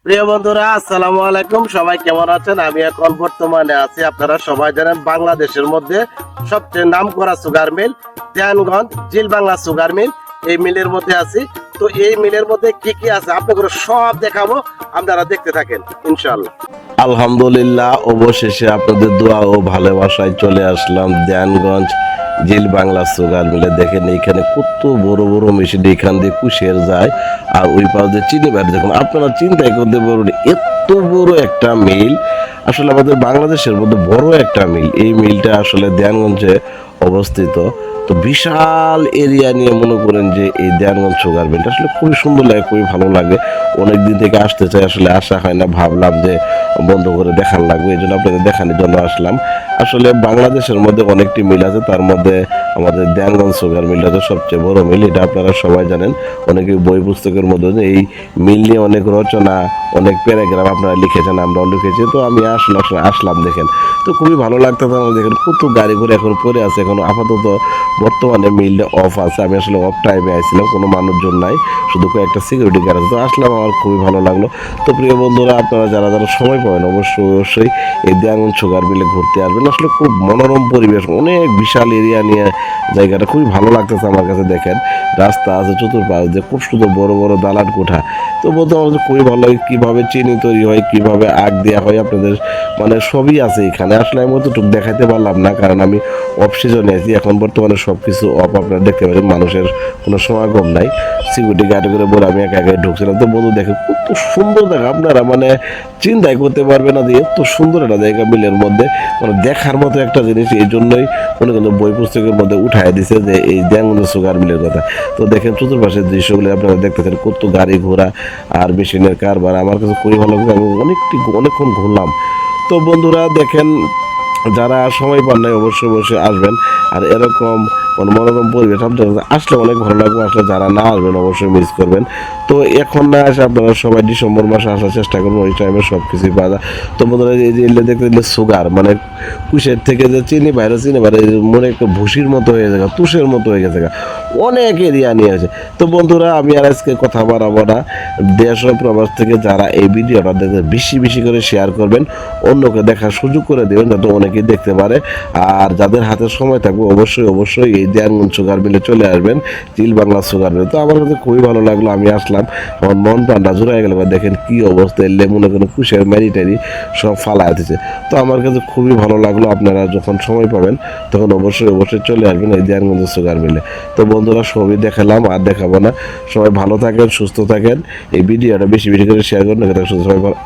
প্রিয় বন্ধুরা, আসসালামু আলাইকুম। সবাই কেমন আছেন? আমি এখন বর্তমানে আছি, আপনারা সবাই জানেন, বাংলাদেশের মধ্যে সবচেয়ে নামকরা সুগার মিল দেয়ানগঞ্জ জিল বাংলা সুগার মিল। এই মিলের মধ্যে আছি। তো এই মিলের মধ্যে কি কি আছে আপনাদের সব দেখাবো, আপনারা দেখতে থাকেন ইনশাআল্লাহ। আলহামদুলিল্লাহ, অবশেষে আপনাদের দোয়া ও ভালোবাসায় চলে আসলাম দেয়ানগঞ্জ জিল বাংলা সুগার মিলে। দেখেন এখানে কত বড় বড় মেশিন, এখান দিয়ে কুশের যায় আর ওই পাশ দিয়ে চিনি বাড়ি। দেখুন, আপনারা চিন্তাই করতে পারবেন এত বড় একটা মিল আসলে আমাদের বাংলাদেশের মধ্যে বড় একটা মিল। এই মিলটা আসলে দেয়ানগঞ্জে অবস্থিত। তো বিশাল এরিয়া নিয়ে মনে করেন যে এই দেয়ানগঞ্জ সুগার মিলটা আসলে খুবই সুন্দর লাগে, খুবই ভালো লাগে। অনেক দিন থেকে আসতে চাই, আসলে আসা হয় না, ভাবলাম যে বন্ধ করে দেখার লাগবে, এই জন্য আপনাদের দেখানোর জন্য আসলাম। আসলে বাংলাদেশের মধ্যে অনেকটি মিল আছে, তার মধ্যে আমাদের দেয়ানগঞ্জ সুগার মিলটা তো সবচেয়ে বড় মিল, এটা আপনারা সবাই জানেন। অনেকে বই পুস্তকের মধ্যে এই মিল নিয়ে অনেক রচনা, অনেক প্যারাগ্রাফ আপনারা লিখেছেন, আমরাও লিখেছি। তো আমি আসলাম দেখেন, তো খুবই ভালো লাগতেছে আমার। দেখেন কত গাড়ি ঘোড়া এখন পরে আছে, এখন আপাতত বর্তমানে মিলটা অফ আছে। আমি আসলে অফ টাইমে আসছিলাম, কোনো মানুষজন নাই, শুধু কয়েকটা সিকিউরিটি গার্ড আছে। তো আসলাম, আমার খুবই ভালো লাগলো। তো প্রিয় বন্ধুরা, আপনারা যারা যারা সময় পাবেন অবশ্যই এই দেয়ানগঞ্জ সুগার মিলে ঘুরতে আসবেন। আসলে খুব মনোরম পরিবেশ, অনেক বিশাল এরিয়া নিয়ে জায়গাটা খুবই ভালো লাগতেছে আমার কাছে। দেখেন রাস্তা আছে চতুর্পাশ দিয়ে, খুব সুন্দর বড় বড় দালান কোঠা। তো বলতে আমাদের খুবই ভালো লাগে কীভাবে চিনি তৈরি হয়, কীভাবে আগ দেওয়া হয়, আপনাদের মানে সবই আছে এখানে। আসলে আমি অতটুকু দেখাতে পারলাম না, কারণ আমি অফ সিজনে আছি। এখন বর্তমানে সব কিছু অফ, আপনারা দেখতে পাচ্ছেন, মানুষের কোনো সমাগম নাই। সিকিউরিটি গার্ড করে বলে আমি একা একাই ঢুকছিলাম। তো বন্ধু দেখে কত সুন্দর দেখা, আপনারা মানে চিন্তাই করতে পারবে না যে এত সুন্দর একটা জায়গা মিলের মধ্যে, মানে দেখার মতো একটা জিনিস। এই জন্যই মনে করেন বই পুস্তকের মধ্যে উঠাই দিছে যে এই দেয়ানগঞ্জ সুগার মিলের কথা। তো দেখেন চতুর্পাশের দৃশ্যগুলো আপনারা দেখতেছেন, কত গাড়ি ঘোড়া আর মেশিনের কারবার। আমার কাছে খুবই ভালো লাগে, আমি অনেকক্ষণ ঘুরলাম। তো বন্ধুরা দেখেন, যারা সময় পান নাই অবশ্যই আসবেন। আর এরকম মনোরম পরিবেশ আপনাদের আসলে অনেক ভালো লাগবে। আসলে যারা না আসবেন অবশ্যই মিস করবেন। তো এখন না আসে, আপনারা সবাই ডিসেম্বর মাসে আসার চেষ্টা করবেন, ওই টাইমে সব কিছুই পাওয়া যায়। তো বন্ধুরা, এই যে দেখতে দিলে সুগার মানে কুশের থেকে যে চিনি বাইরে মনে একটা ভুসির মতো হয়ে গেছে, তুষের মতো হয়ে গেছে, অনেক এরিয়া নিয়ে আছে। তো বন্ধুরা, আমি আর আজকে কথা বাড়াবো না। দেশ ও প্রবাস থেকে যারা এই ভিডিওটা দেখতে বেশি করে শেয়ার করবেন, অন্যকে দেখার সুযোগ করে দেবেন যাতে অনেকেই দেখতে পারে। আর যাদের হাতে সময় থাকবে অবশ্যই এই দেয়ানগঞ্জ সুগার মিলে চলে আসবেন, জিল বাংলা সুগার মিলে। তো আমার কাছে খুবই ভালো লাগলো, আমি আসলাম, আমার মন প্রাণটা জুড়ে গেল। দেখেন কি অবস্থা, এলে মনে করেন কুশের ম্যারিটারি সব ফালা দিচ্ছে। তো আমার কাছে খুবই ভালো লাগলো। আপনারা যখন সময় পাবেন তখন অবশ্যই চলে আসবেন এই দেয়ানগঞ্জ সুগার মিলে। তো বন্ধুরা, সবই দেখালাম, আর দেখাবো না। সবাই ভালো থাকেন, সুস্থ থাকেন। এই ভিডিওটা বেশি করে শেয়ার করুন। সবাই ভালো।